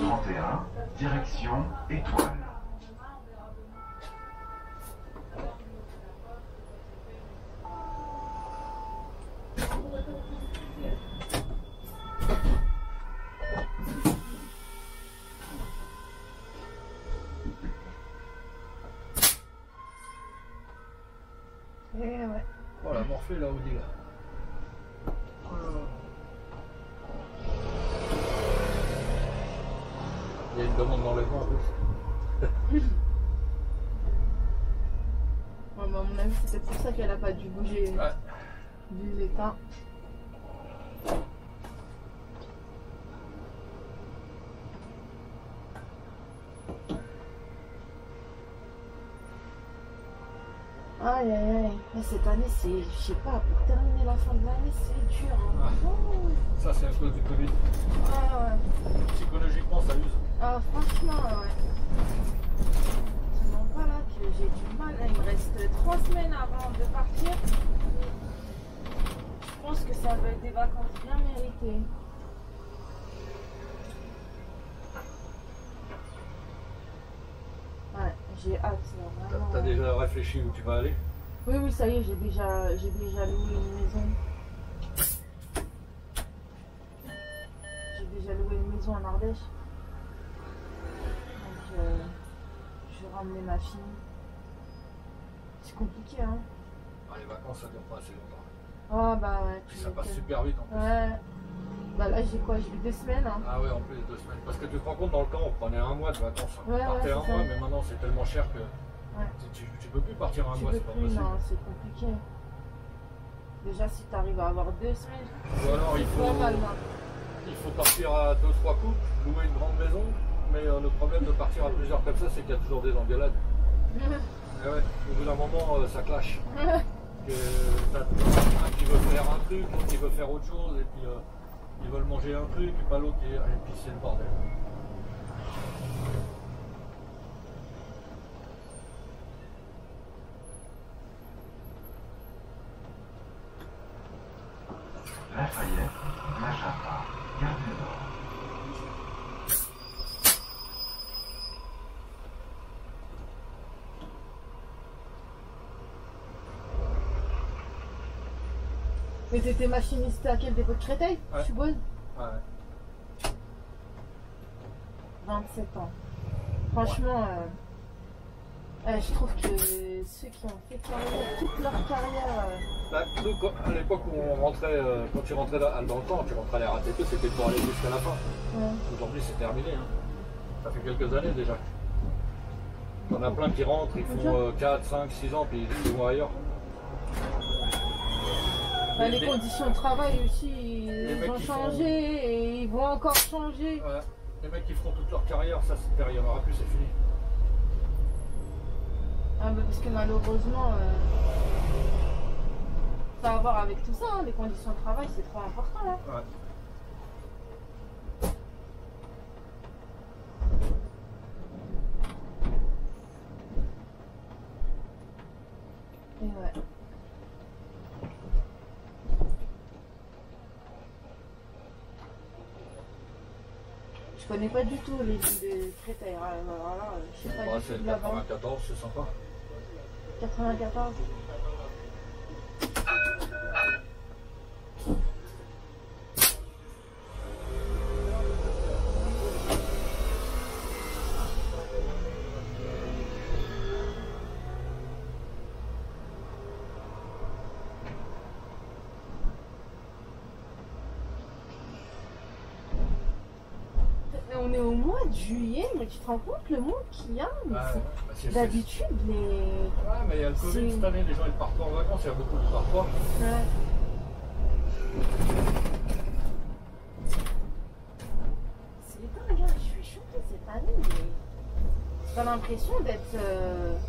31, direction Étoile. Eh ouais. Oh la morphée là, Audi là. Oh là là. Il y a une demande d'enlèvement en plus. Ouais, bah, à mon avis, c'est peut-être pour ça qu'elle a pas dû bouger Ouais. vu l'état. Aïe aïe aïe, mais cette année c'est, je sais pas, pour terminer la fin de l'année c'est dur. Hein. Ah. Oh. Ça c'est à cause du Covid. Ah ouais. Psychologiquement ça use. Ah franchement ouais. Tu mens pas là que j'ai du mal, là, il me reste 3 semaines avant de partir. Je pense que ça va être des vacances bien méritées. Ouais, j'ai hâte là, vraiment. T'as déjà réfléchi où tu vas aller? Oui, oui, ça y est, j'ai déjà loué une maison. J'ai déjà loué une maison en Ardèche. Donc, je vais ramener ma fille. C'est compliqué, hein. Ah, les vacances ça dure pas assez longtemps. Oh, bah ouais. Puis ça passe super vite en plus. Ouais. Bah là, j'ai quoi? J'ai eu 2 semaines. Hein. Ah ouais, en plus 2 semaines. Parce que tu te rends compte, dans le temps, on prenait un mois de vacances. Ouais, On partait ouais, un c'est mois, ça. mais maintenant c'est tellement cher que Ouais. tu peux plus partir un Tu mois, peux c'est pas plus, possible. non, c'est compliqué. Déjà, si tu arrives à avoir 2 semaines, Ou alors il c'est pas mal, hein. faut partir à 2-3 couples, louer une grande maison, mais le problème de partir à plusieurs comme ça, c'est qu'il y a toujours des engueulades. Et ouais, au bout d'un moment, ça clash. Que t'as un qui veut faire un truc, l'autre qui veut faire autre chose, et puis ils veulent manger un truc, et pas l'autre, et puis c'est le bordel. Lafayette, Majapa, Gare du Nord. Mais t'étais machiniste à quel dépôt de Créteil, Ouais. je suppose? Ouais. 27 ans. Franchement, je trouve que ceux qui ont fait carrière, toute leur carrière. Bah, nous, à l'époque où on rentrait, quand tu rentrais dans le temps, tu rentrais à la RATP, c'était pour aller jusqu'à la fin. Ouais. Aujourd'hui, c'est terminé. Hein. Ça fait quelques années déjà. Il y en a plein qui rentrent, ils font 4, 5, 6 ans, puis ils vont ailleurs. Bah, les conditions de travail aussi, mecs ils ont qui changé et ils vont encore changer. Ouais. Les mecs qui feront toute leur carrière, ça, il n'y en aura plus, c'est fini. Ah, bah, parce que malheureusement, ça a à voir avec tout ça, hein, les conditions de travail, c'est trop important là. Ouais. Et ouais. Je connais pas du tout les villes de Créteil. Alors là, je sais pas Bah, du c'est tout là-bas. 94, c'est sympa. 94. Mais on est au mois de juillet, mais tu te rends compte le monde qu'il y a? Mais Ouais, d'habitude, les. Ouais, mais il y a le Covid cette année, les gens ils partent pas en vacances, il y a beaucoup qui partent pas. Ouais. C'est dingue, hein, je suis choquée cette année, mais t'as l'impression d'être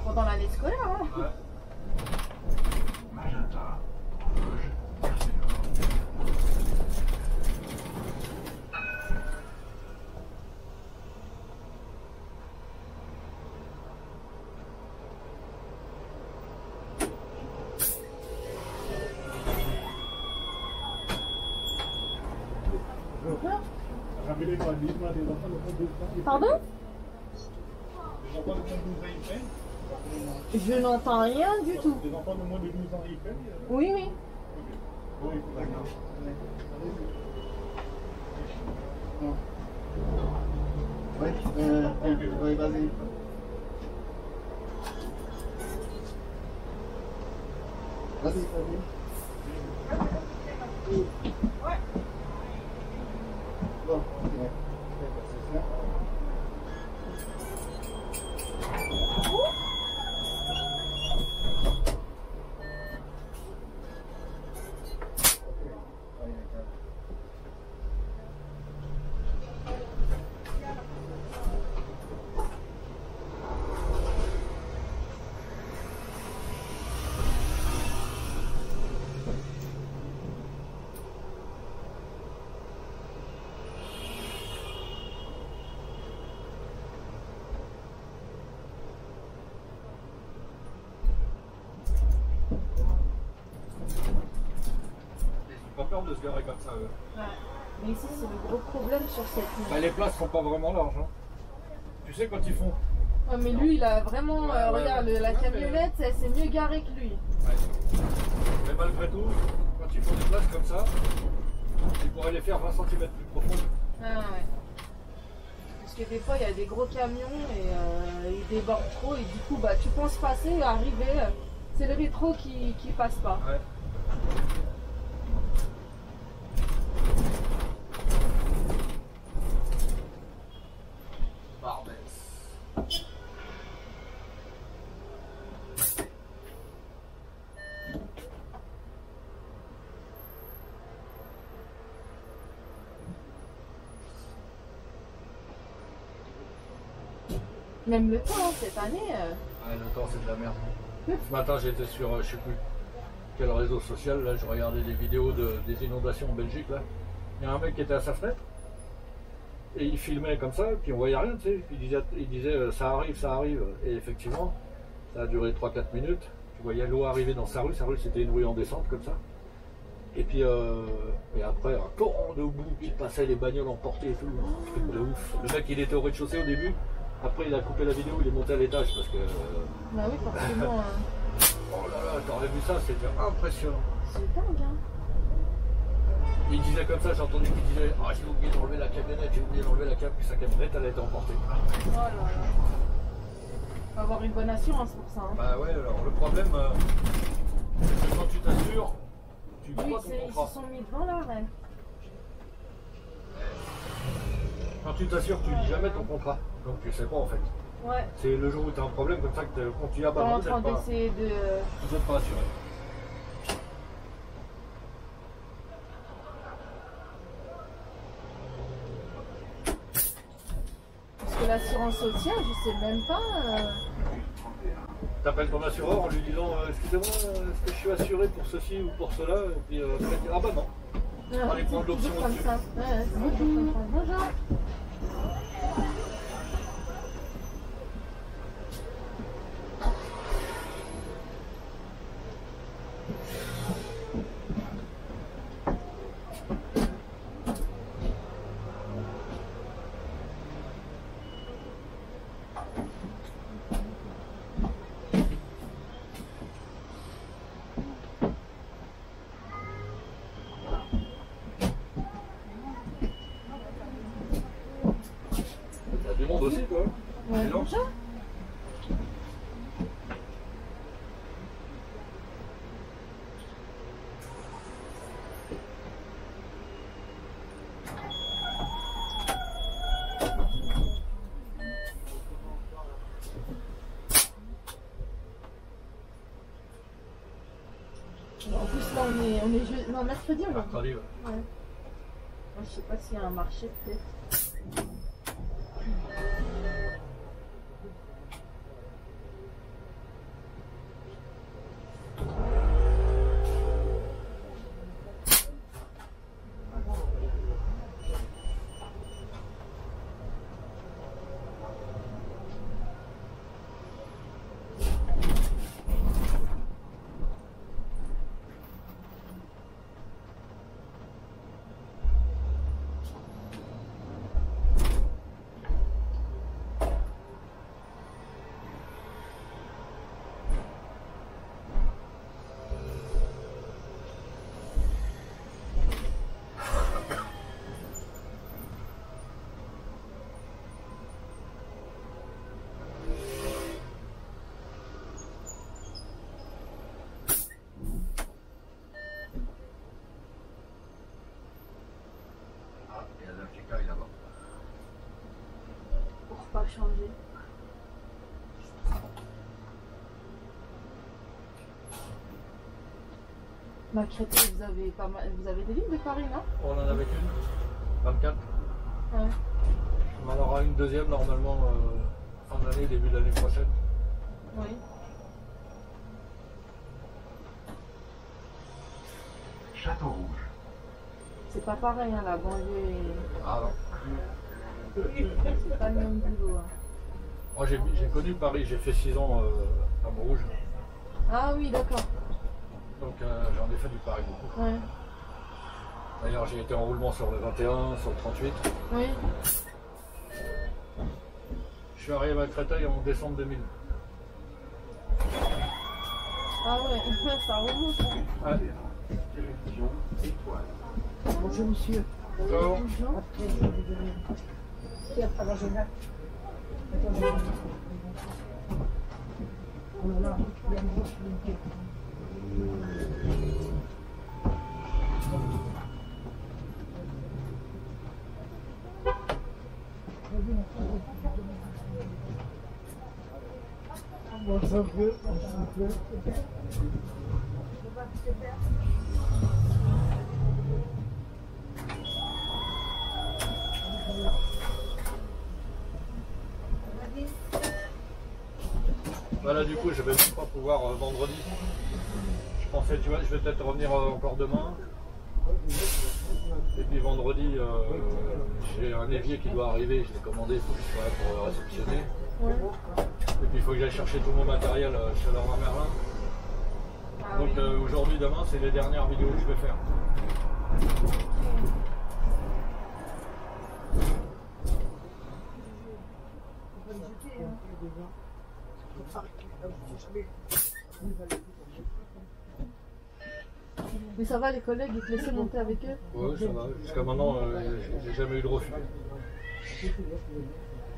pendant l'année scolaire. Hein. Ouais. Magenta, Rouge, Gare du Nord. Pardon? Les enfants de moins de 12 ans, ils payent? Je n'entends rien du tout. Les enfants de moins de 12 ans, ils payent? Oui, oui. Oui, d'accord. Oui, vas-y. Vas-y, vas-y. Bon, ok. C'est ça. Pas peur de se garer comme ça. Ouais. Mais ici, c'est le gros problème sur cette ligne. Bah, les places sont pas vraiment larges. Hein. Tu sais quand ils font. Ouais, mais lui, il a vraiment. Regarde, la camionnette, elle s'est mieux garée que lui. Ouais. Mais malgré tout, quand ils font des places comme ça, ils pourraient les faire 20 cm plus profondes. Ah ouais. Parce que des fois, il y a des gros camions et ils débordent trop et du coup, bah, tu penses passer, arriver, c'est le rétro qui passe pas. Ouais. Barbès. Même le temps, cette année. Ouais, le temps c'est de la merde. Ce matin j'étais sur, je sais plus quel réseau social, là je regardais des vidéos des inondations en Belgique là. Il y a un mec qui était à sa fenêtre et il filmait comme ça, puis on voyait rien, tu sais. Il disait ça arrive. Et effectivement, ça a duré 3-4 minutes. Tu voyais l'eau arriver dans sa rue c'était une rue en descente comme ça. Et puis et après un torrent de boue qui passait, les bagnoles emportées et tout, un truc de ouf. Le mec il était au rez-de-chaussée au début. Après, il a coupé la vidéo, il est monté à l'étage parce que. Bah oui, forcément. Oh là là, t'aurais vu ça, c'était impressionnant. C'est dingue, hein. Il disait comme ça, j'ai entendu qu'il disait ah, j'ai oublié d'enlever la camionnette, puis sa camionnette, elle a été emportée. Oh là là. Faut avoir une bonne assurance pour ça. Hein. Bah ouais, alors le problème, c'est que quand tu t'assures, tu Oui, crois ton ils contrat. se sont mis devant l'arrêt. Quand tu t'assures, tu lis jamais ton contrat. Donc tu sais pas en fait. Ouais. C'est le jour où tu as un problème comme ça que quand tu y as T'es en pas train d'essayer de. tu n'es pas assuré. Parce que l'assurance au tien, je sais même pas. T'appelles ton assureur en lui disant excusez-moi, est-ce que je suis assuré pour ceci ou pour cela? Et puis après, il dit, ah bah non. Allez prendre l'option toujours comme au-dessus. ça. Ouais, c'est toujours comme ça. Bonjour. Il y a du monde aussi, quoi. Ouais, Et non. bonjour. En plus là on est jeudi, non mercredi on est. Mercredi, ouais. Ouais. Moi, je sais pas s'il y a un marché peut-être. qui caille là-bas. Pour pas changer. Ma Créteil, vous avez pas mal, vous avez des lignes de Paris, non? On en avait qu'une, 24. Ouais. On en aura une deuxième normalement fin d'année, début de l'année prochaine. Oui. Château Rouge. C'est pas pareil, hein, la banlieue. Ah non. C'est pas le même boulot. Hein. Moi j'ai connu Paris, j'ai fait 6 ans à Montrouge. Ah oui, d'accord. Donc j'en ai fait du Paris beaucoup. Ouais. D'ailleurs j'ai été en roulement sur le 21, sur le 38. Oui. Je suis arrivé à Créteil en décembre 2000. Ah ouais, ça remonte. Hein. Ouais. Direction étoile. Bonjour monsieur. Bonjour. Bonjour. Après, je vais vous donner. Tiens, à la jeune. Attends, oh là là, il y a une grosse unité. Bonjour, vieux. Bonjour. Voilà, du coup je vais même pas pouvoir vendredi. Je pensais, tu vois, je vais peut-être revenir encore demain. Et puis vendredi, j'ai un évier qui doit arriver, je l'ai commandé, il faut que je sois là pour le réceptionner. Ouais. Et puis il faut que j'aille chercher tout mon matériel chez Laurent Merlin. Ah Donc oui. aujourd'hui, demain, c'est les dernières vidéos que je vais faire. Mais ça va, les collègues, ils te laissaient monter avec eux? Ouais, ça va. Jusqu'à maintenant, j'ai jamais eu de refus.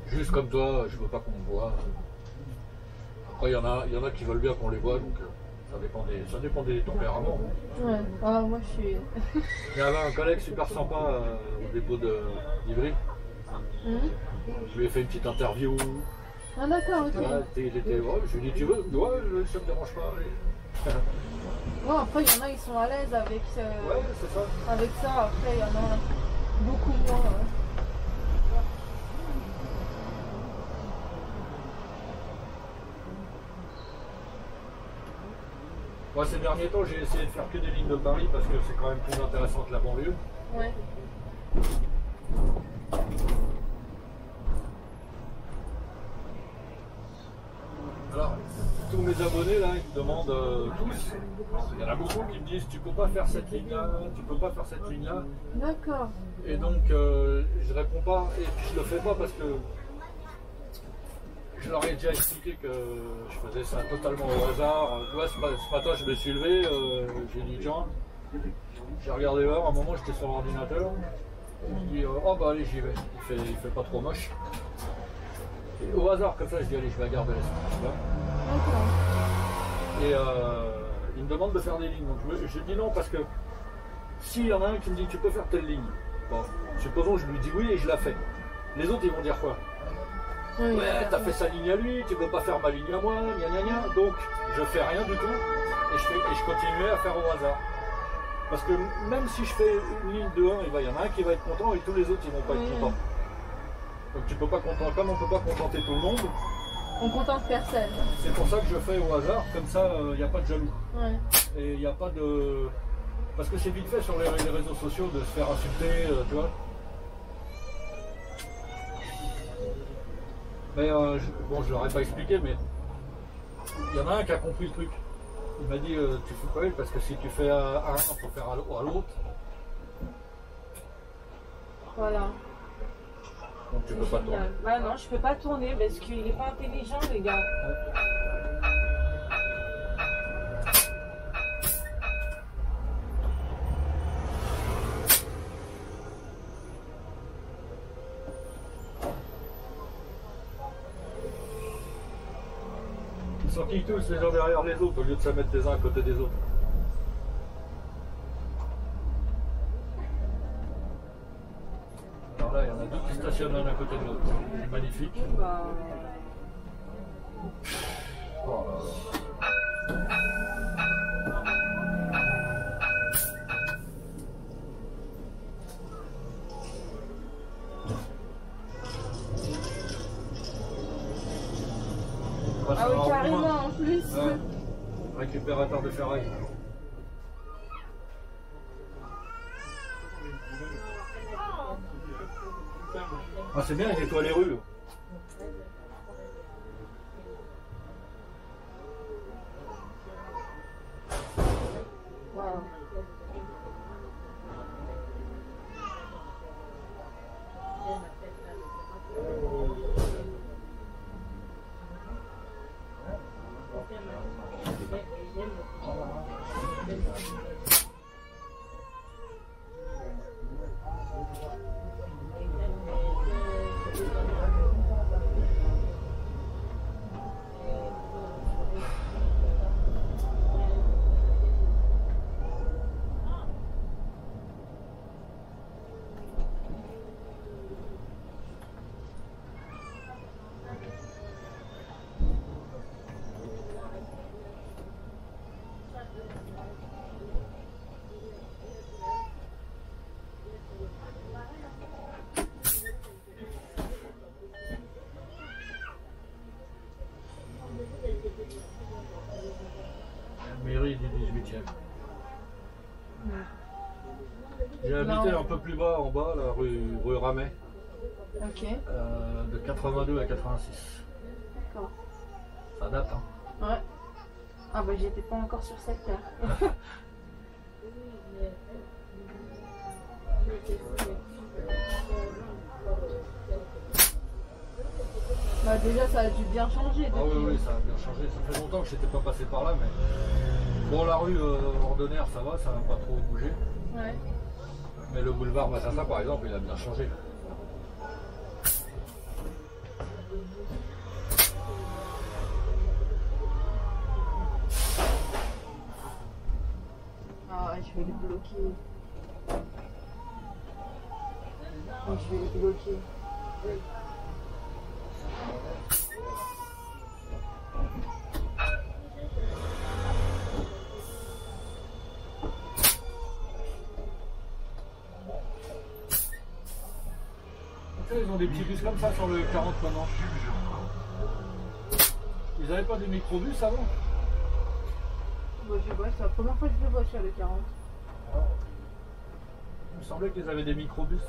Juste comme toi, je veux pas qu'on me voit. Après, il y en a qui veulent bien qu'on les voit, donc ça dépend des tempéraments. Ouais. Ah, moi je suis. Il y avait un collègue super sympa au dépôt d'Ivry. Je lui ai fait une petite interview. Ah, d'accord, ok. Voilà, il était, ouais, je lui ai dit, tu veux? Ouais, ça me dérange pas. Bon, après, il y en a, ils sont à l'aise avec, Ouais, c'est ça. avec ça. Après, il y en a beaucoup moins. Ouais. Moi, ces derniers temps, j'ai essayé de faire que des lignes de Paris parce que c'est quand même plus intéressant que la banlieue. Ouais. Alors, tous mes abonnés là, ils me demandent tous. Il y en a beaucoup qui me disent tu peux pas faire cette ligne-là, tu peux pas faire cette ligne-là. D'accord. Et donc je réponds pas et puis je le fais pas parce que je leur ai déjà expliqué que je faisais ça totalement au hasard. Tu vois, ce matin je me suis levé, j'ai dit tiens, j'ai regardé l'heure, à un moment j'étais sur l'ordinateur. Je dis oh bah allez j'y vais, il fait pas trop moche. Et au hasard comme ça je dis allez je vais à Gare de l'Est. D'accord. Et il me demande de faire des lignes. Donc je dis non parce que s'il y en a un qui me dit tu peux faire telle ligne, bon, supposons que je lui dis oui et je la fais. Les autres ils vont dire quoi? Oui, Ouais, t'as fait sa ligne à lui, tu peux pas faire ma ligne à moi, gna gna gna. Donc je fais rien du tout et je continuais à faire au hasard. Parce que même si je fais une ligne de 1, il y en a un qui va être content et tous les autres ils vont pas être contents. Donc tu peux pas contenter, comme on peut pas contenter tout le monde, On contente personne. c'est pour ça que je fais au hasard, comme ça il n'y a pas de jaloux. Ouais. Et il n'y a pas de... Parce que c'est vite fait sur les réseaux sociaux de se faire insulter, tu vois. Mais bon, je leur ai pas expliqué, mais il y en a un qui a compris le truc. Il m'a dit, tu fous pas parce que si tu fais à un, il faut faire à l'autre. Voilà. Donc tu peux pas tourner. Génial. Bah non, je peux pas tourner parce qu'il est pas intelligent, les gars. Ils sont qui tous les uns derrière les autres au lieu de se mettre les uns à côté des autres. Alors il y en a deux qui stationnent l'un à côté de l'autre. C'est magnifique. Bah, Oh, ah oui, carrément en plus. Ouais. Récupérateur de ferraille. Ah, c'est bien, il nettoie les rues. Wow. Mairie du 18e. J'ai habité un peu plus bas, en bas, la rue Ramet, Ok. de 82 à 86. D'accord. Ça date, hein. Ouais. Ah bah j'étais pas encore sur cette terre. Bah déjà ça a dû bien changer depuis. Ah oui, oui, ça a bien changé. Ça fait longtemps que je n'étais pas passé par là, mais bon, la rue ordonnaire, ça va, ça n'a pas trop bougé. Ouais. Mais le boulevard Massassa, par exemple, il a bien changé. Ah ouais, je vais le bloquer. Oh, je vais le bloquer. Ils ont des petits bus comme ça sur le 40 maintenant. Ils n'avaient pas des microbus avant? Bon, je vois, c'est la première fois que je le vois sur le 40. Il me semblait qu'ils avaient des microbus.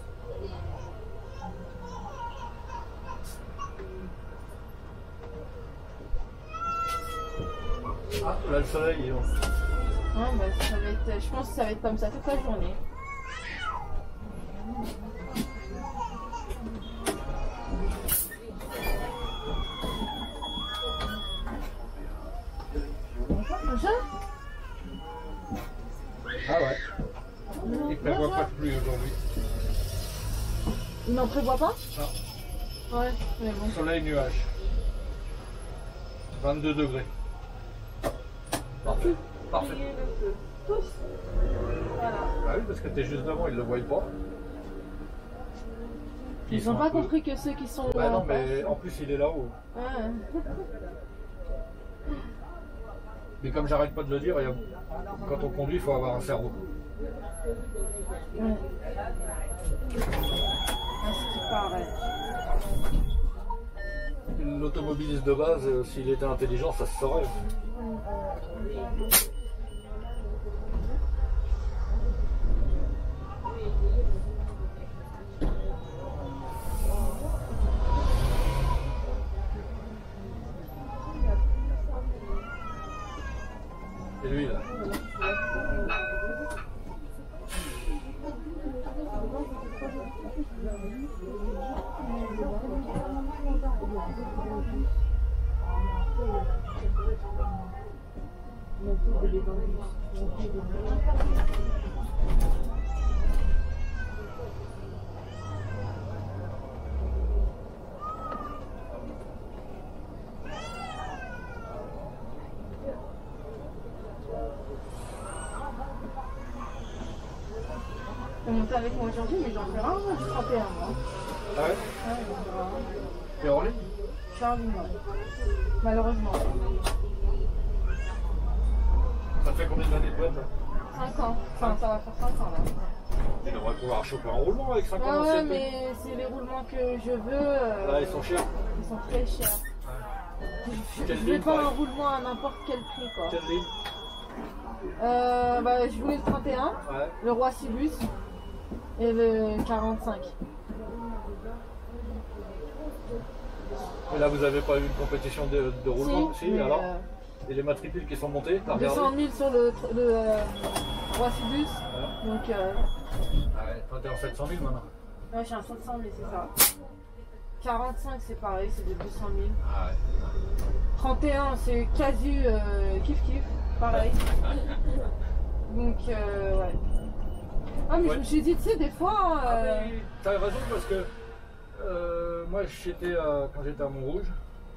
Ah, là le soleil il est bon. Ouais, bah ça va être, je pense que ça va être comme ça toute la journée. Bonjour. Ah ouais. Il prévoit pas de pluie aujourd'hui. Il n'en prévoit pas? Non. Ouais, mais bon. Soleil, nuage. 22 degrés. Parfait. Parfait. Priez le feu. Tous. Voilà. Ah oui, parce que t'es juste devant, ils ne le voient pas. Ils sont n'ont un pas peu- compris que ceux qui sont. Bah non, mais en plus il est là-haut. Ouais. Mais comme j'arrête pas de le dire, quand on conduit, il faut avoir un cerveau. Ouais. À ce qui paraît. L'automobiliste de base, s'il était intelligent, ça se saurait. Et lui là. avec moi aujourd'hui, mais j'en ferai un du 31 moi. Ah ouais? Ouais, j'en ferai un. T'es en ligne? Je suis en ligne, ouais. Malheureusement. Ça te fait combien d'années de boîte là? 5 ans. Enfin, ça va faire 5 ans là. Tu devrais pouvoir choper un roulement avec 5 ans Ouais, d'ancienneté. mais c'est les roulements que je veux. Là, ils sont chers. Ils sont très chers. Quelle Je veux ligne, pas un pareil? roulement à n'importe quel prix quoi. Quelle ligne? Bah, je voulais le 31, Ouais. le Roi Cibus et le 45. Et là, vous avez pas eu une compétition de roulement? Si, mais, alors? Et les matricules qui sont montées, t'as regardé? 200 000 sur le Roi Cibus. Ouais. Donc, Ah ouais, toi t'es en 700 000 maintenant. ouais, je suis à 700 000, c'est ça. 45, c'est pareil, c'est de 200 000. Ah ouais. 31, c'est quasi kiff-kiff, pareil. Donc, ouais. Ah, mais Ouais. je me suis dit, tu sais, des fois. Ah, mais t'as raison parce que moi quand j'étais à Montrouge,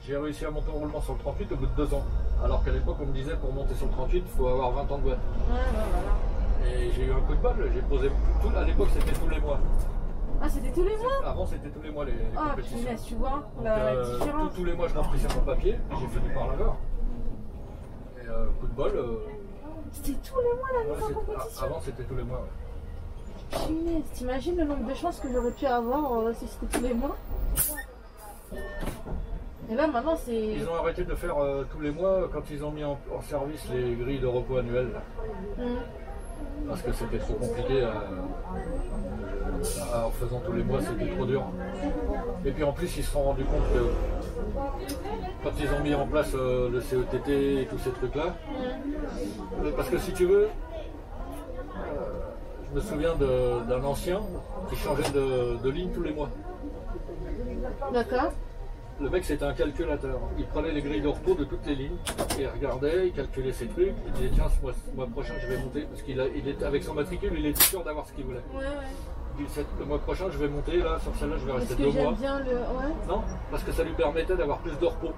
j'ai réussi à monter en roulement sur le 38 au bout de 2 ans. Alors qu'à l'époque on me disait pour monter sur le 38 il faut avoir 20 ans de boîte. Ouais, voilà. Et j'ai eu un coup de balle, j'ai posé à l'époque c'était tous les mois. Ah, c'était tous les mois? Avant c'était tous les mois les Ah, compétitions. punaise, tu vois, Donc, la différence. tous les mois je remplissais mon papier, j'ai fini par l'avoir. Et coup de bol. C'était tous les mois la Ouais, mise en compétition. avant c'était tous les mois. Ouais. Punaise, t'imagines le nombre de chances que j'aurais pu avoir si c'était tous les mois? Et là maintenant c'est. Ils ont arrêté de faire tous les mois quand ils ont mis en service les grilles de repos annuelles. Là. Parce que c'était trop compliqué en faisant tous les mois, c'était trop dur. Et puis en plus ils se sont rendus compte que quand ils ont mis en place le CETT et tous ces trucs là, parce que si tu veux, je me souviens d'un ancien qui changeait de ligne tous les mois. D'accord. Le mec c'était un calculateur, il prenait les grilles de repos de toutes les lignes, et il regardait, il calculait ses trucs, il disait tiens ce mois prochain je vais monter, parce qu'il était avec son matricule, il était sûr d'avoir ce qu'il voulait. Ouais, ouais. Il dit le mois prochain je vais monter, là sur celle-là je vais Est-ce rester que 2 j'aime mois. bien le. Ouais. Non, parce que ça lui permettait d'avoir plus de repos.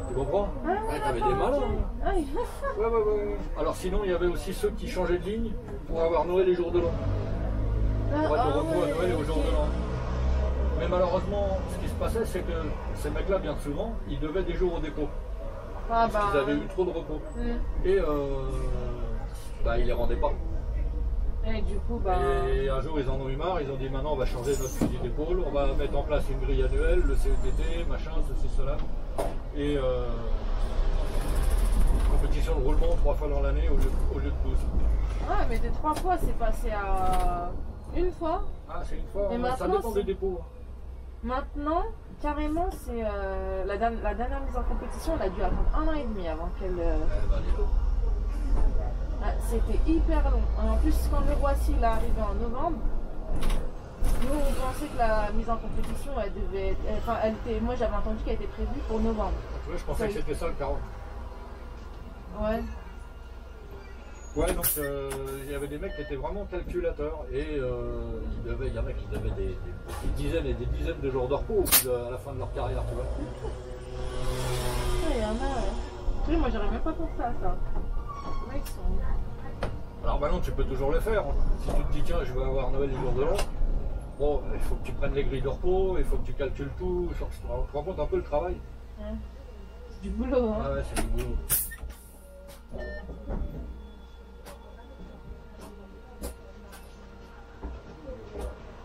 Tu comprends? Ouais, t'avais des malins. Ah, oui. Ouais. Alors sinon il y avait aussi ceux qui changeaient de ligne pour avoir Noël et jour de l'an. Pour être au repos à Noël et au jour de l'an. Mais malheureusement, ce qui se passait, c'est que ces mecs-là, bien souvent, ils devaient des jours au dépôt. Ah, Parce qu'ils avaient eu trop de repos. Mm. Et ils les rendaient pas. Et du coup, bah. Et un jour, ils en ont eu marre, ils ont dit maintenant, on va changer notre fusil d'épaule, on va mettre en place une grille annuelle, le CETT, machin, ceci, cela. Et compétition de roulement 3 fois dans l'année au lieu de 12. Ah, mais de 3 fois, c'est passé à une fois. Ah, c'est une fois, Et ça maintenant, dépend c'est- des dépôts. Maintenant, carrément, c'est la dernière mise en compétition, elle a dû attendre 1 an et demi avant qu'elle. C'était hyper long. En plus, quand le Roissy il est arrivé en novembre, nous on pensait que la mise en compétition, elle devait être. Enfin, moi j'avais entendu qu'elle était prévue pour novembre. Tu vois, je pensais que c'était ça le 40. Ouais. Ouais, donc il y avait des mecs qui étaient vraiment calculateurs et il y en a qui avaient des dizaines et des dizaines de jours de repos à la fin de leur carrière, tu vois. Il y en a. Tu sais, moi j'aurais même pas pensé à ça. Les mecs sont. Alors maintenant tu peux toujours le faire. Hein. Si tu te dis tiens je vais avoir Noël et jour de l'an, bon il faut que tu prennes les grilles de repos, il faut que tu calcules tout, tu te rends compte un peu le travail. Ouais. C'est du boulot, hein. Ah ouais c'est du boulot.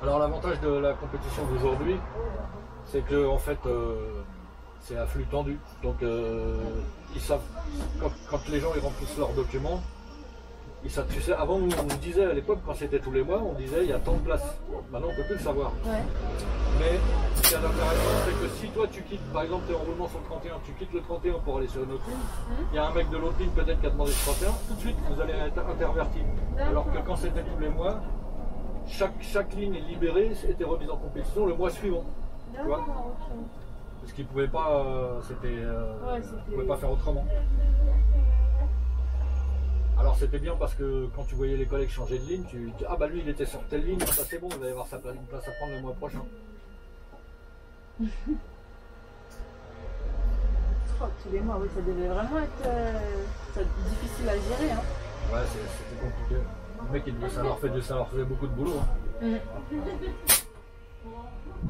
Alors l'avantage de la compétition d'aujourd'hui, c'est que en fait c'est à flux tendu. Donc ils savent quand les gens ils remplissent leurs documents, ils savent, tu sais, avant on nous disait à l'époque quand c'était tous les mois, on disait il y a tant de places. Maintenant on peut plus le savoir. Ouais. Mais ce qui est intéressant, c'est que si toi tu quittes, par exemple tu es en roulement sur le 31, tu quittes le 31 pour aller sur une autre ligne, il y a un mec de l'autre ligne peut-être qui a demandé le 31, tout de suite vous allez être interverti. Alors que quand c'était tous les mois, chaque ligne est libérée, était remise en compétition le mois suivant. Tu vois, D'accord, ok. parce qu'ils ne pouvaient pas, ils pouvaient pas faire autrement. Alors c'était bien parce que quand tu voyais les collègues changer de ligne, tu dis ah bah lui il était sur telle ligne, ça c'est bon, il va y avoir une place à prendre le mois prochain. Oh, tous les mois, oui, ça devait vraiment être difficile à gérer. Hein. Ouais, c'était compliqué. Les mecs, ça leur faisait beaucoup de boulot. Hein.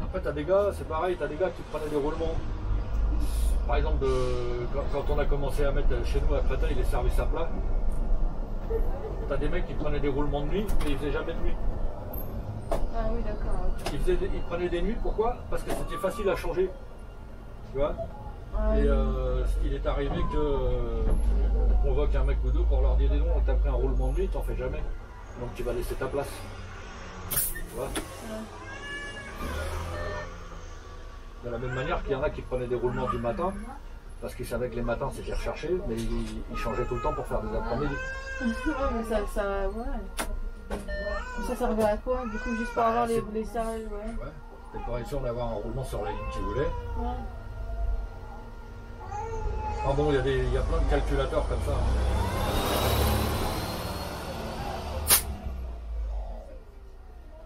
Après, t'as des gars, c'est pareil, t'as des gars qui prenaient des roulements. Par exemple, quand on a commencé à mettre chez nous à Créteil les services à plat, t'as des mecs qui prenaient des roulements de nuit, mais ils faisaient jamais de nuit. Ah oui, d'accord. Ils prenaient des nuits, pourquoi? Parce que c'était facile à changer. Tu vois? Ah, Et oui. il est arrivé qu'on convoque un mec ou deux pour leur dire dis donc, t'as pris un roulement de nuit, t'en fais jamais. Donc tu vas laisser ta place. Tu vois? De la même manière qu'il y en a qui prenaient des roulements du matin, parce qu'ils savaient que les matins c'était recherché, mais ils changeaient tout le temps pour faire des après-midi. Ouais, mais ça servait à quoi? Du coup, juste pour avoir les salles, ouais. Ouais, c'était pour être sûr d'avoir un roulement sur la ligne que tu voulais. Ouais. Ah bon, il y a plein de calculateurs comme ça.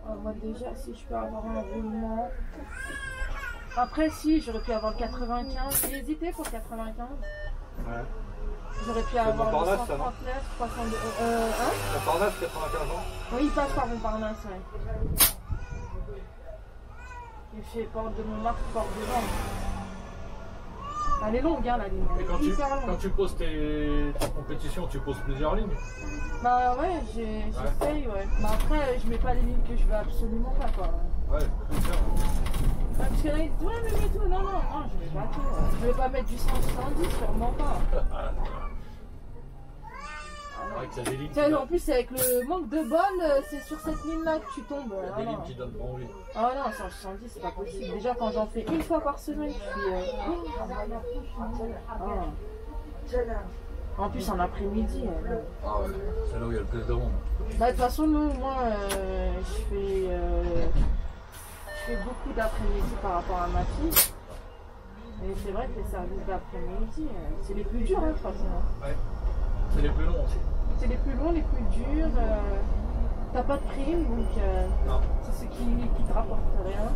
Ah, moi déjà, si je peux avoir un roulement... Après, si, j'aurais pu avoir le 95. J'ai hésité pour le 95. Ouais. J'aurais pu avoir le Montparnasse, ça, non 139, 302... Montparnasse, 95 ans. Oui, il passe par Montparnasse, ouais. Il fait porte de Montmartre, porte de Vannes. Elle est longue, hein, la ligne. Et quand Hyper longue. tu poses tes compétitions, tu poses plusieurs lignes. Bah ouais, j'essaye, ouais. Mais après, je mets pas les lignes que je veux absolument pas, quoi. Ouais, c'est ça. Parce que là, ils disent, ouais, mais mets tout. Non, je mets pas tout. Ouais. Je vais pas mettre du 170, sûrement pas. C'est vrai que c'est des lignes. Tiens, en plus, avec le manque de bol, c'est sur cette ligne-là que tu tombes. Il y a des lignes qui donnent pas envie. Ah non, 170, c'est pas possible. Déjà, quand j'en fais une fois par semaine, je suis... En plus, en après-midi. Ah ouais, c'est là où il y a le plus de monde. Bah, de toute façon, moi, je fais beaucoup d'après-midi par rapport à ma fille. Et c'est vrai que les services d'après-midi, c'est les plus durs, hein, de toute façon. Ouais, c'est les plus longs aussi. C'est les plus longs, les plus durs. T'as pas de prime, donc Non. c'est ce qui te rapporte rien.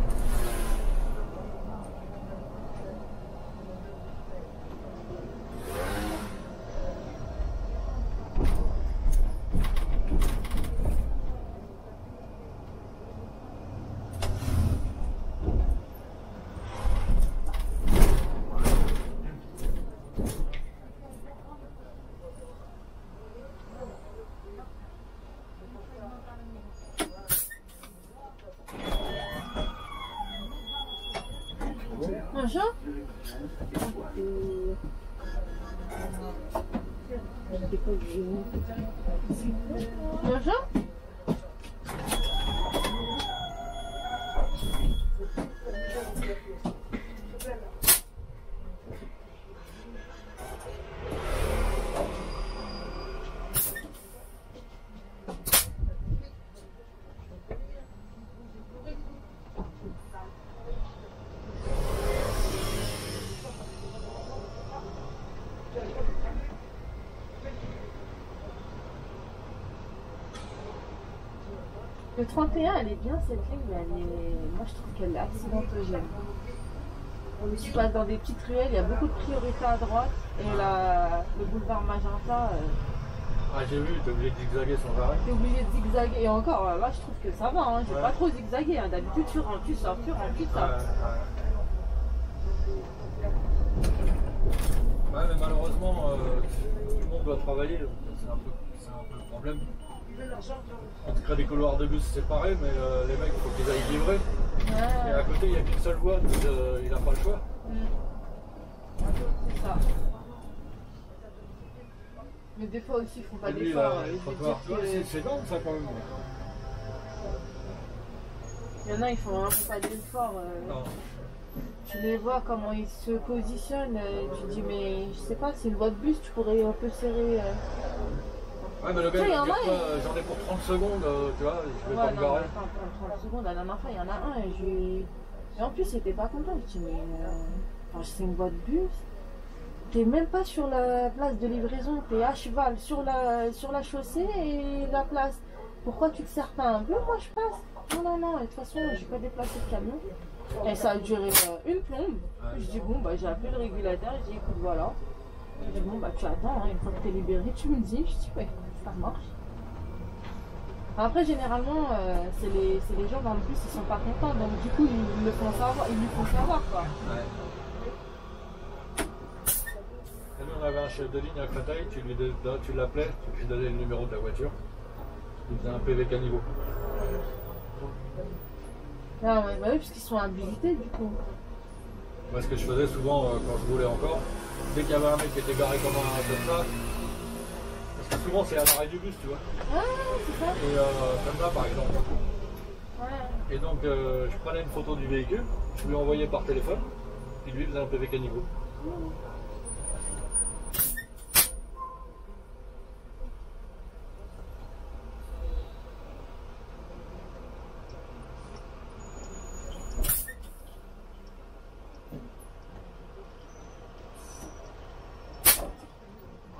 Machin? Machin? Le 31, elle est bien cette ligne, mais moi je trouve qu'elle est accidentogène. Tu passes dans des petites ruelles, il y a beaucoup de priorités à droite, et le boulevard Magenta, Ah, j'ai vu, t'es obligé de zigzaguer sans arrêt. t'es obligé de zigzaguer. Et encore, là je trouve que ça va, hein. J'ai Ouais. pas trop zigzagué. Hein. D'habitude, tu rentres, tu sors, tu rentres, tu sors. Ouais, mais malheureusement, tout le monde doit travailler, donc c'est un peu le problème. On te crée des couloirs de bus séparés, mais les mecs, il faut qu'ils aillent livrer. Et à côté, il n'y a qu'une seule voie, donc il n'a pas le choix. C'est ça. Mais des fois aussi, ils font pas Et lui, d'efforts. là, Je le veux trottoir, dire que- c'est dingue ça quand même. Il y en a, ils font vraiment pas d'efforts. Non. Tu les vois comment ils se positionnent. Tu dis, mais je sais pas, c'est une voie de bus, tu pourrais un peu serrer. Ouais, mais le gars, Ça, il y en va dire a, quoi, j'en ai pour 30 secondes, tu vois, je vais pas me non, garer. enfin, pour 30 secondes, la dernière fois, il y en a un et en plus, il était pas content. Je dis, mais enfin, c'est une voie de bus. T'es même pas sur la place de livraison, t'es à cheval sur la chaussée et la place. Pourquoi tu te sers pas un peu? Moi, je passe. Non, et de toute façon, j'ai pas déplacé de camion. Et ça a duré une plombe. Je dis, bon, bah, j'ai appelé le régulateur, je dis, écoute, voilà. Je dis, bon, bah, tu attends, hein, une fois que t'es libéré, tu me dis. Je dis, ouais, ça marche. Après, généralement, c'est les gens dans le bus, ils sont pas contents, donc du coup, ils le font savoir, ils lui font savoir, quoi. Ouais. Et nous, on avait un chef de ligne à Créteil, tu l'appelais, tu lui donnais le numéro de la voiture, il faisait un PV caniveau. Ah ouais, bah oui, parce qu'ils sont habilités, du coup. Moi, ce que je faisais souvent quand je roulais encore, dès qu'il y avait un mec qui était garé comme ça, parce que souvent c'est à l'arrêt du bus, tu vois. Ah, c'est ça. Et comme là, par exemple. Ouais. Et donc, je prenais une photo du véhicule, je lui envoyais par téléphone, puis lui faisait un PV caniveau.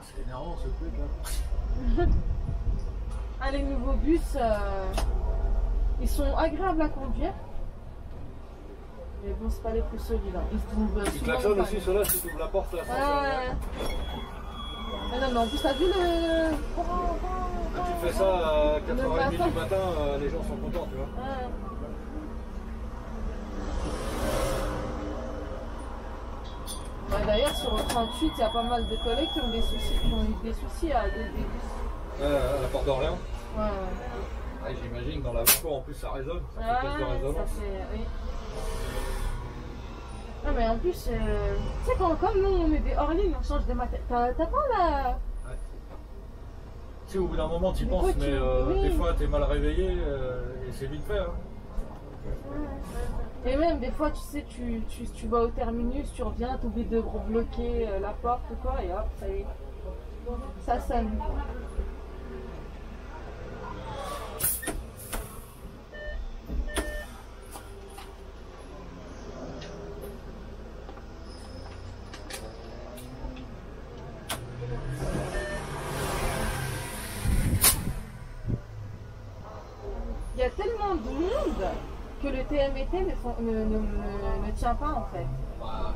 C'est énervant ce truc là. Ah, les nouveaux bus, ils sont agréables à conduire. Mais bon, c'est pas les plus solides. Hein. Ils se trouvent Il klaxonne aussi, ceux-là, si tu ouvres la porte là. Ouais. Mais non, mais en plus, t'as vu le. Quand tu fais ça à 4h30 du matin, les gens sont contents, tu vois. Ouais. Ouais, d'ailleurs, sur le 38, il y a pas mal de collègues qui ont des soucis, eu des soucis à des bus. À la porte d'Orléans. Ouais. Ah, j'imagine, dans la voiture, en plus, ça résonne. Ça fait plus de Ouais, résonance. ça fait. Oui. Non, mais en plus, tu sais, comme nous, on est des hors-lignes, on change de matériel. T'as pas la. Tu sais, au bout d'un moment, tu y Mais penses, quoi, mais oui. des fois, t'es mal réveillé et c'est vite fait. Hein. Et même des fois, tu sais, tu vas au terminus, tu reviens, t'oublies de bloquer la porte ou quoi, et hop, ça y est. Ça sonne. Il y a tellement de monde que le TMT ne tient pas en fait. Bah,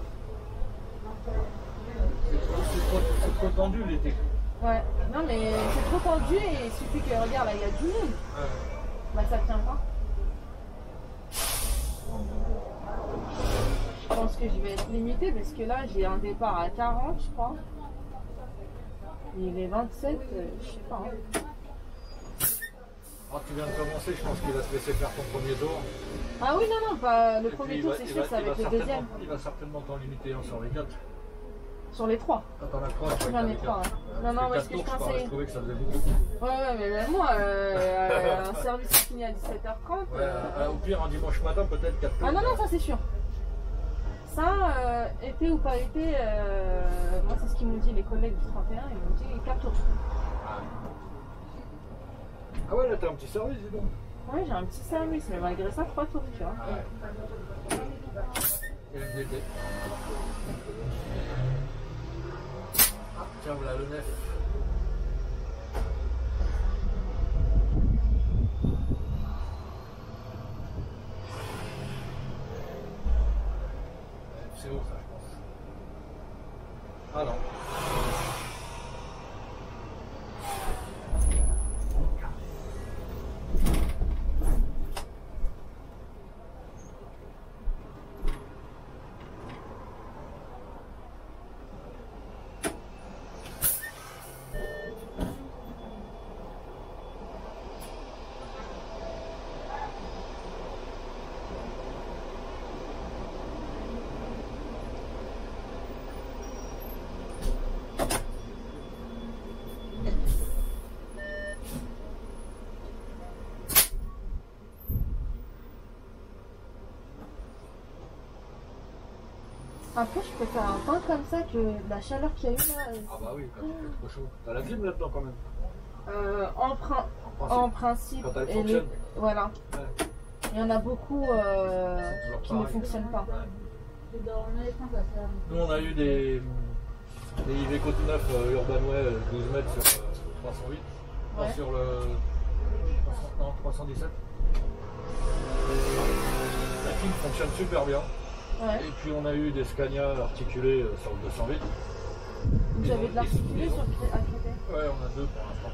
c'est trop tendu l'été. Ouais, non mais c'est trop tendu et il suffit que regarde là il y a du monde. Ouais. Bah ça tient pas. Je pense que je vais être limitée parce que là j'ai un départ à 40 je crois. Il est 27, je sais pas. Hein. Quand tu viens de commencer, je pense qu'il va se laisser faire ton premier tour. Ah oui non, pas le Et premier puis, tour c'est sûr, ça va être le deuxième. Il va certainement t'en limiter un sur les 4. Sur les 3. Quand t'en as 3, je crois J'en que ai t'as 3. quatre. Non, non, Parce parce que que je 4 tours, pensais. je trouvais que ça faisait beaucoup. Ouais, mais même moi, un service qui finit à 17h30. Ouais, au pire, un dimanche matin, peut-être 4 tours. Ah non, non, ça c'est sûr. Ça, été ou pas été, moi c'est ce qu'ils m'ont dit les collègues du 31, ils m'ont dit 4 tours. Ah ouais, là t'as un petit service, dis donc. Oui, j'ai un petit service, mais malgré ça, 3 tours, tu vois. Et le DD. Tiens, voilà le nef. C'est haut ça, je pense. Ah non. Après, je préfère un pain comme ça que de la chaleur qu'il y a eu là. Ah bah oui, quand il fait trop chaud. T'as la clim là-dedans quand même. En principe. Quand elle et fonctionne. voilà. Ouais. Il y en a beaucoup qui ne pareil. fonctionnent pas. Nous on a eu des Iveco tout neuf Urbanway 12 mètres sur 308. Non, Ouais. sur le 317. La clim fonctionne super bien. Ouais. Et puis on a eu des Scania articulés sur le 208. Vous avez de l'articulé sur à Créteil? Ouais, on a 2 pour l'instant.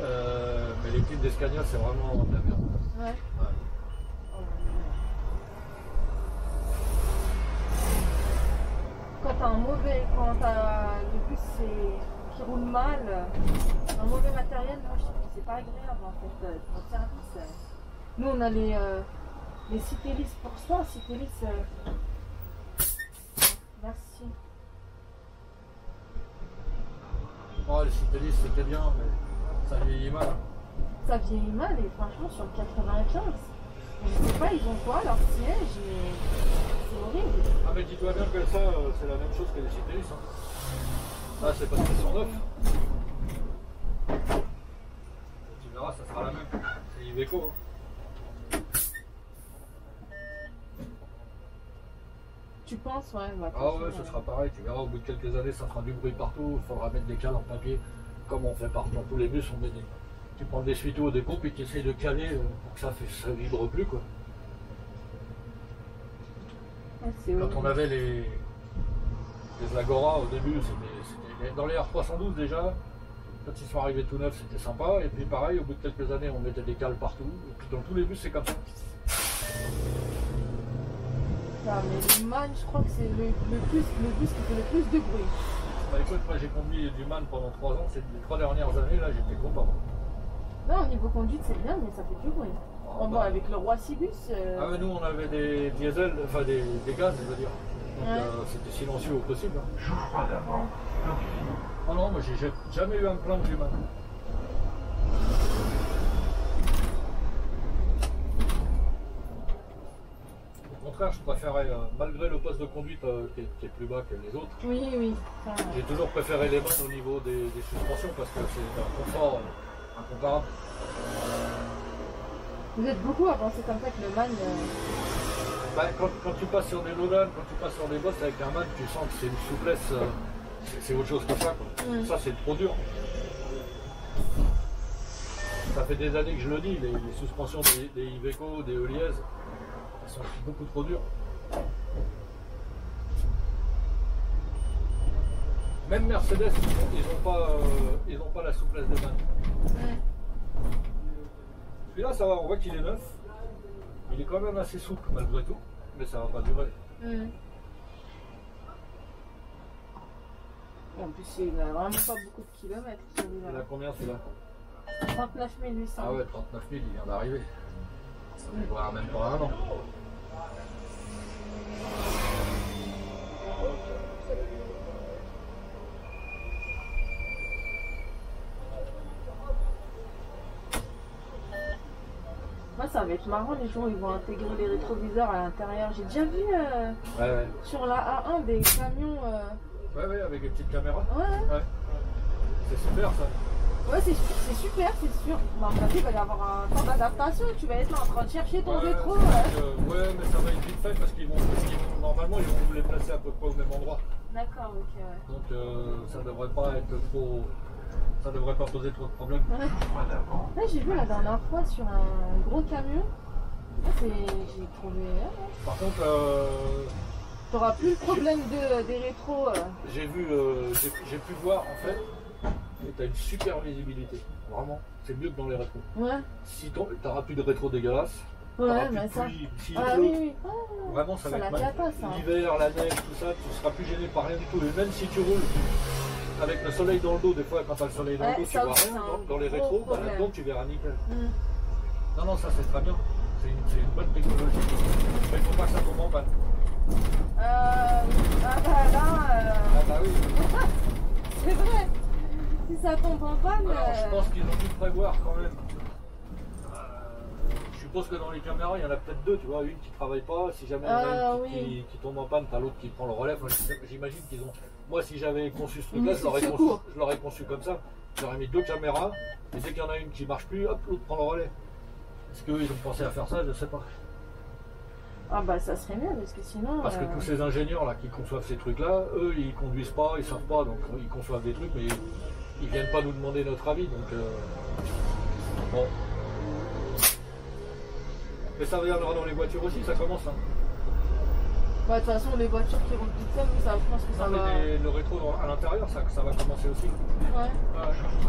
Mais les clims d'Escania, c'est vraiment de la merde. Ouais. Ouais. Quand t'as le bus qui roule mal, un mauvais matériel, moi je trouve que c'est pas agréable en fait, pour le service. Nous on a les Citélis pour ça, Citélis. Merci. Oh, les Citélis, c'était bien, mais ça vieillit mal. Ça vieillit mal et franchement sur le 95, je sais pas, ils ont quoi leur siège et c'est horrible. Ah, mais dis-toi bien que ça, c'est la même chose que les Citélis. Hein. Ah, c'est parce qu'ils sont neufs. Tu verras, ça sera la même. C'est Iveco. Hein. Tu penses, ouais. Ah ouais, ce sera pareil. Tu verras, au bout de quelques années, ça fera du bruit partout. Il faudra mettre des cales en papier, comme on fait partout dans tous les bus. On met des... Tu prends des suitos ou des pompes et tu essayes de caler pour que ça vibre plus, quoi. Quand on avait les Agora au début, c'était dans les R312 déjà. Quand ils sont arrivés tout neufs, c'était sympa. Et puis pareil, au bout de quelques années, on mettait des cales partout. Et puis dans tous les bus, c'est comme ça. Ah, mais le MAN, je crois que c'est le bus qui fait le plus de bruit. Bah écoute, moi j'ai conduit du MAN pendant 3 ans. C'est les 3 dernières années, là, j'étais content. Non, au niveau conduite, c'est bien, mais ça fait du bruit. Ah, Bon, avec le Roi Cibus. Ah, mais nous, on avait des diesels, enfin des gaz, je veux dire. Donc Ouais. c'était silencieux au possible. Hein. Joue froid d'avant. Quand tu finis. Oh non, moi j'ai jamais eu à me plaindre du MAN. Au contraire, je préférais, malgré le poste de conduite qui est plus bas que les autres, Oui. Ça... j'ai toujours préféré les MAN au niveau des suspensions parce que c'est un confort incomparable. Vous êtes beaucoup à penser comme ça que le MAN. Bah, quand tu passes sur des Lodan, quand tu passes sur des bosses avec un MAN, tu sens que c'est une souplesse, c'est autre chose que ça. Quoi. Mm. Ça, c'est trop dur. Ça fait des années que je le dis, les suspensions des Iveco, des Eliez, elles sont beaucoup trop dures. Même Mercedes, ils n'ont pas la souplesse des MAN. Celui-là, ça va, on voit qu'il est neuf. Il est quand même assez souple malgré tout, mais ça va pas durer. En plus, il n'a vraiment pas beaucoup de kilomètres Il celui-là. a combien celui-là? 39 800. Ah ouais, 39 000, il vient d'arriver. Ça fait voir même pas un an. Moi, ça va être marrant les jours où ils vont intégrer les rétroviseurs à l'intérieur. J'ai déjà vu Ouais. sur la A1 des camions. Ouais, avec des petites caméras. Ouais, C'est super ça. ouais, c'est super, c'est sûr. Mais à mon avis, il va y avoir un temps d'adaptation. Tu vas être là en train de chercher ton rétro. Ouais, mais ça va être vite fait parce normalement, ils vont nous les placer à peu près au même endroit. D'accord, ok, ouais. Donc ça devrait pas être trop. Ça devrait pas poser trop de problèmes. Froid d'avant. Là, j'ai vu la dernière fois sur un gros camion. J'ai trouvé. Par contre, T'auras plus le problème des rétros. j'ai pu voir en fait, et t'as une super visibilité. Vraiment, c'est mieux que dans les rétros. Ouais, Si t'auras plus de rétro dégueulasse, ouais, t'auras plus mais de ça. pluie, s'il Ah pleut, oui. Ah, vraiment ça ça va être la mal. cata, ça. L'hiver, la neige, tout ça, tu seras plus gêné par rien du tout. Et même si tu roules avec le soleil dans le dos, des fois quand t'as le soleil dans le Ouais, dos, tu ça vois aussi, rien. c'est un Dans les gros rétros, problème. là-dedans tu verras nickel. Mm. Non, ça c'est très bien. C'est une bonne technologie. Mais il faut pas que ça tombe en panne. Ah bah là, Ah bah oui. c'est vrai. Si ça tombe en panne. Alors, je pense qu'ils ont dû prévoir quand même. Je suppose que dans les caméras, il y en a peut-être deux, tu vois, une qui travaille pas, si jamais il y en a une qui tombe en panne, t'as l'autre qui prend le relais. Enfin, j'imagine qu'ils ont. Moi, si j'avais conçu ce truc-là, je l'aurais conçu comme ça. J'aurais mis deux caméras, et dès qu'il y en a une qui marche plus, hop, l'autre prend le relais. Est-ce qu'eux, ils ont pensé à faire ça? Je sais pas. Ah bah ça serait mieux parce que sinon. Parce que tous ces ingénieurs là qui conçoivent ces trucs-là, eux, ils conduisent pas, ils savent pas, donc ils conçoivent des trucs, mais ils viennent pas nous demander notre avis, donc bon. Mais ça viendra dans les voitures aussi, ça commence. Hein. Bah, de toute façon, les voitures qui roulent toutes seules, ça, je pense que ça Non, va. mais le rétro à l'intérieur, ça va commencer aussi. Ouais.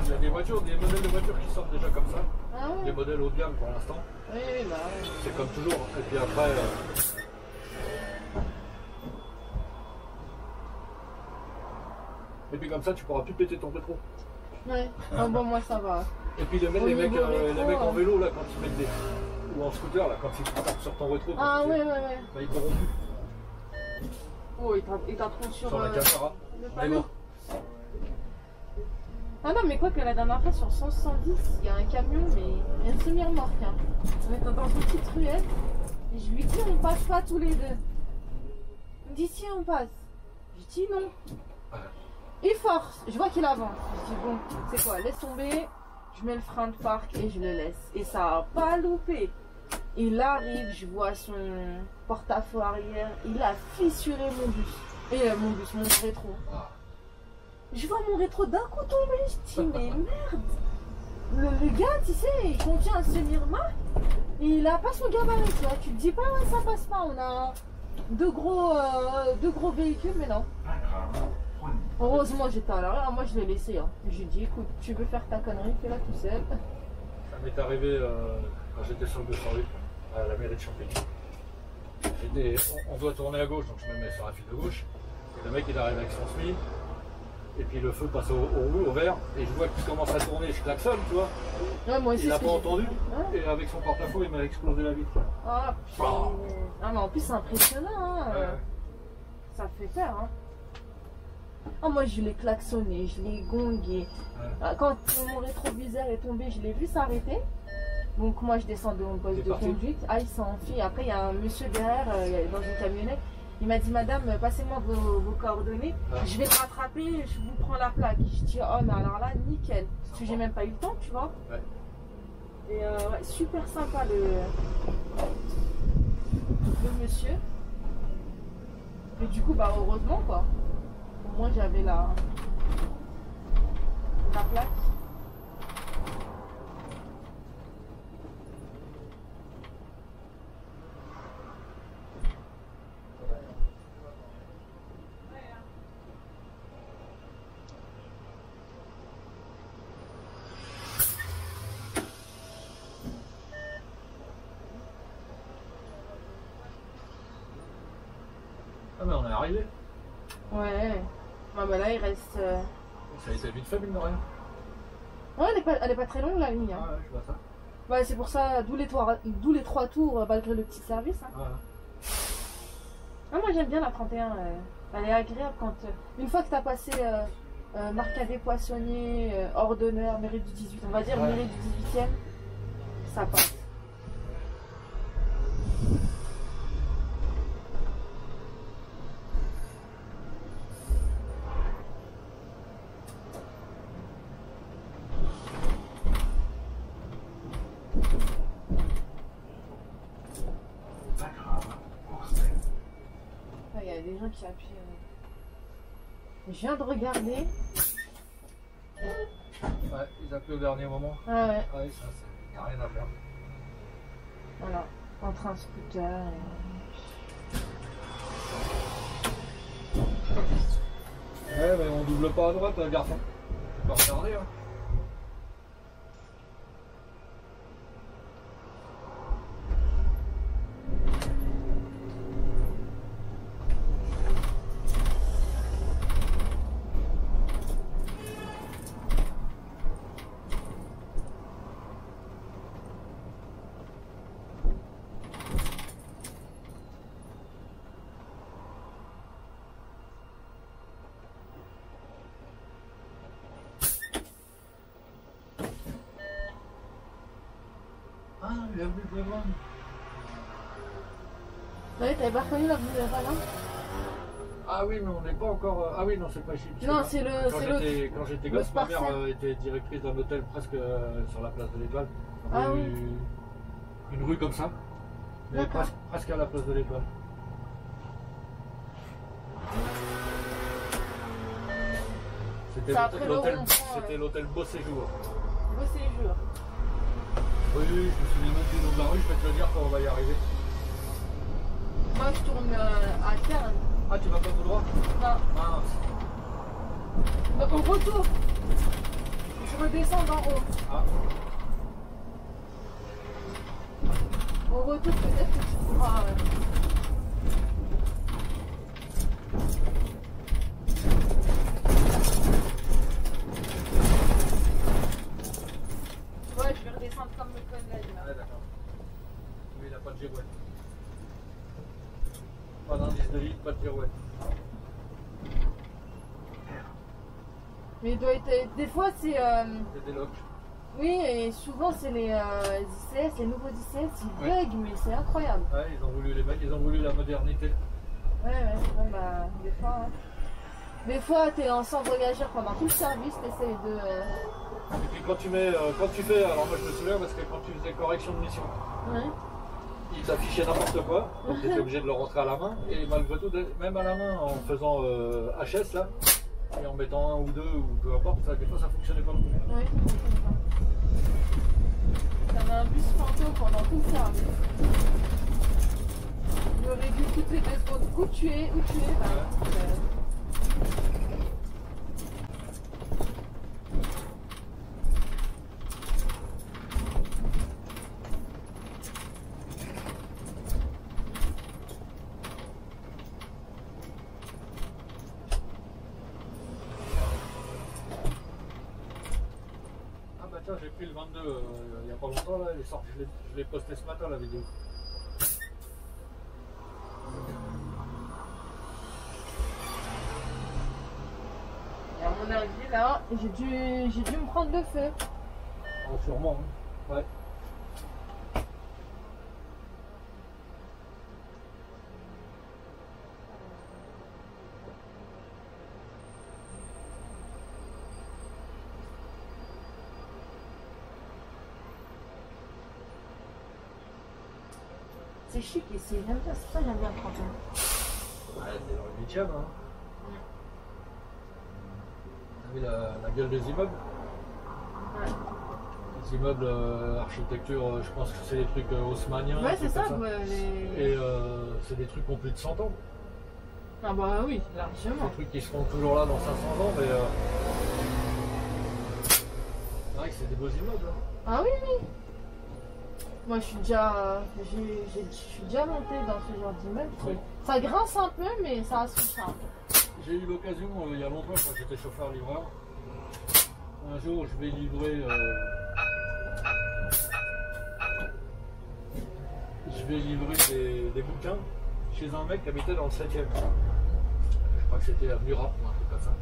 Il y a des voitures, des modèles de voitures qui sortent déjà comme ça. Ah ouais. Des modèles haut de gamme pour l'instant. Oui, bah ouais. C'est comme toujours. Et puis après. Et puis comme ça, tu pourras plus péter ton rétro. Ouais. Ah bon, moi ça va. Et puis les Au mecs niveau rétro, en vélo, là, quand ils mettent des. Ou en scooter, là, quand ils tapent sur ton rétro, Ah quand ouais, ils- ouais, ouais. bah, ils pourront plus Oh, il t'attront sur sur la caméra. le Mais panneau. bon, Ah non, mais quoi que la dernière fois sur 110, il y a un camion, mais il y a une semi-remorque. Hein. On est dans une petite ruelle. Et je lui dis, on passe pas tous les deux. Il me dit, si, on passe. Je dis, non. Il force. Je vois qu'il avance. Je dis, bon, c'est quoi, laisse tomber. Je mets le frein de parc et je le laisse. Et ça a pas loupé. Il arrive, je vois son porte-à-faux arrière. Il a fissuré mon bus. Et mon rétro. Je vois mon rétro d'un coup tomber. Je dis, mais merde. Le gars, tu sais, il contient un semi-remorque. Il a pas son gabarit, tu vois. Tu te dis pas, ouais, ça passe pas. On a deux gros véhicules, mais non. Heureusement, j'étais à l'arrière. Moi, je l'ai laissé. Hein. Je lui ai dit, écoute, tu veux faire ta connerie, fais-la tout seul. ça m'est arrivé quand j'étais sur le 208 à la mairie de Champigny. On doit tourner à gauche, donc je me mets sur la file de gauche. Et le mec, il arrive avec son SMI. Et puis le feu passe au vert. Et je vois qu'il commence à tourner. Je klaxonne, tu vois. Ouais, moi aussi, Il n'a ce que pas j'ai entendu. fait. Ouais. Et avec son porte-à-faux, il m'a explosé la vitre. Ah, putain. Ah, mais en plus, c'est impressionnant. Hein. Ouais. Ça fait peur. Hein. Ah, moi, je l'ai klaxonné, je l'ai gongué. Ouais. Quand mon rétroviseur est tombé, je l'ai vu s'arrêter. Donc, moi, je descends de mon poste T'es de parti conduite. Ah, il s'est enfui. Après, il y a un monsieur derrière, dans une camionnette. Il m'a dit, madame, passez-moi vos coordonnées. Ouais. Je vais te rattraper, je vous prends la plaque. Je dis, oh, mais alors là, nickel. Parce que j'ai même pas eu le temps, tu vois. Ouais. Et ouais, super sympa le monsieur. Et du coup, bah heureusement quoi. Au moins j'avais la plaque. Ah, mais on est arrivé. Ouais. Ah bah là il reste. Ça a été vite fait, mine de rien. Ouais, elle est pas très longue la ligne. Hein. Ah, ouais, je vois ça. Ouais, c'est pour ça, d'où les trois tours malgré le petit service. Hein. Ah, ouais. Ah, moi j'aime bien la 31. Elle est agréable quand. Une fois que tu as passé Marcadet Poissonnier, Ordonneur, mairie du 18, on va dire Ouais. mairie du 18e, ça passe. Ah, il y a des gens qui appuient. Je viens de regarder. Ouais, ils appuient au dernier moment. Ah ouais, Ouais, ça, il n'y a rien à faire. voilà. Entre un scooter Ouais, mais on double pas à droite, garçon. Tu peux regarder, hein. Ah, il a vu le devant. Ouais, t'avais pas reconnu la vue de là? Ah oui, mais on n'est pas encore. Ah oui, non, c'est pas ici. Non, c'est le. Quand j'étais le gosse, ma mère Sparcel. était directrice d'un hôtel presque sur la place de l'Étoile. On Ah avait oui. une rue comme ça, mais D'accord. presque à la place de l'Étoile. C'était C'est après le l'hôtel, rond-point, c'était ouais. l'hôtel Beau Séjour. Beau séjour. Oui, je me souviens même du nom de la rue, je vais te le dire quand on va y arriver. Moi, je tourne à terre. Ah, tu vas pas tout droit? Non. Mince. Donc, au retour, je redescends d'en haut. Ah, Au retour, peut-être que tu pourras. Ouais, je vais redescendre comme le collègue là. ouais, d'accord. Lui, il a pas de girouette. Pas d'indice de vide, pas de girouette. Mais il doit être. Des fois, c'est. C'est des locks. Oui, et souvent, c'est les ICS, les nouveaux ICS, ils Ouais. bug, mais c'est incroyable. Ouais, ils ont voulu les mecs, ils ont voulu la modernité. Ouais, bon, bah, des fois. Hein. Des fois, t'es en centre voyageur pendant tout le service, t'essayes de. Et puis quand tu fais, alors moi je me souviens parce que quand tu faisais correction de mission, Ouais. ils t'affichaient n'importe quoi, donc tu étais obligé de le rentrer à la main, et malgré tout, même à la main, en faisant HS là, et en mettant un ou deux, ou peu importe, ça, des fois ça fonctionnait pas. Oui, t'avais un bus fantôme pendant tout le service. Il aurait dit toutes les 2 secondes où tu es, Ah bah tiens, j'ai pris le 22 il y a pas longtemps là, il est sorti, je l'ai posté ce matin la vidéo. Et à mon avis, là, j'ai dû me prendre le feu. Oh, sûrement, hein. Ouais. C'est chic ici, j'aime bien, c'est ça que j'aime bien le 31. Ouais, c'est dans le 8ème, hein. T'as vu la gueule des immeubles? Ouais, Les immeubles architecture, je pense que c'est des trucs haussmanniens. ouais des c'est trucs ça. comme Les... Et c'est des trucs qui ont plus de 100 ans. Ah bah oui, Des largement. trucs qui seront toujours là dans 500 ans, mais c'est vrai que c'est des beaux immeubles. Hein. Ah oui, oui. Moi, je suis déjà monté dans ce genre d'immeuble. Oui. Ça grince un peu, mais ça a son charme. J'ai eu l'occasion il y a longtemps, quand j'étais chauffeur-livreur, un jour je vais livrer des bouquins chez un mec qui habitait dans le 7ème. Je crois que c'était avenue Rapp ou un truc comme ça.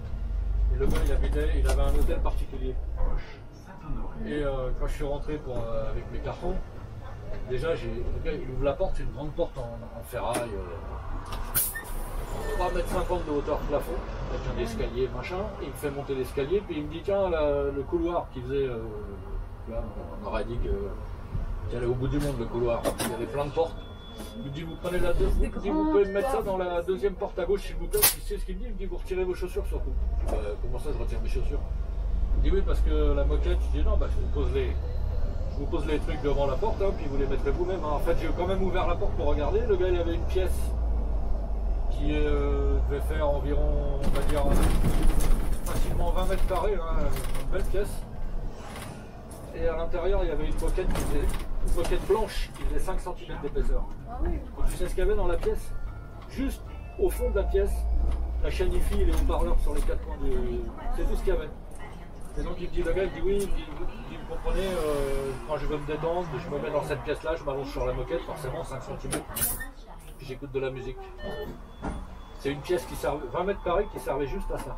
Et le gars il avait un hôtel particulier. Et quand je suis rentré avec mes cartons, déjà le gars il ouvre la porte, c'est une grande porte en ferraille. 3,50 m de hauteur plafond, avec un escalier machin, il me fait monter l'escalier, puis il me dit tiens le couloir qui faisait, là on aurait dit qu'il allait au bout du monde le couloir, il y avait plein de portes. Il me dit vous prenez la deuxième, il me dit, vous pouvez me mettre ça dans la deuxième porte à gauche s'il vous plaît, tu sais ce qu'il me dit, il me dit vous retirez vos chaussures surtout. Je dis, comment ça je retire mes chaussures? Il me dit oui parce que la moquette, je dis non je vous pose les trucs devant la porte, hein, puis vous les mettrez vous-même. Hein. En fait j'ai quand même ouvert la porte pour regarder, le gars il avait une pièce qui devait faire environ, on va dire, facilement 20 mètres carrés, hein, une belle pièce. Et à l'intérieur, il y avait une moquette blanche qui faisait 5 cm d'épaisseur. Ah oui. Et tu sais ce qu'il y avait dans la pièce? Juste au fond de la pièce, la chaîne hi-fi et les haut-parleurs sur les 4 coins du... C'est tout ce qu'il y avait. Et donc il me dit, le gars, il dit oui, il me dit, vous comprenez, quand je veux me détendre, je me mets dans cette pièce-là, je m'allonge sur la moquette, forcément 5 cm. Puis j'écoute de la musique. C'est une pièce qui servait 20 mètres carrés qui servait juste à ça.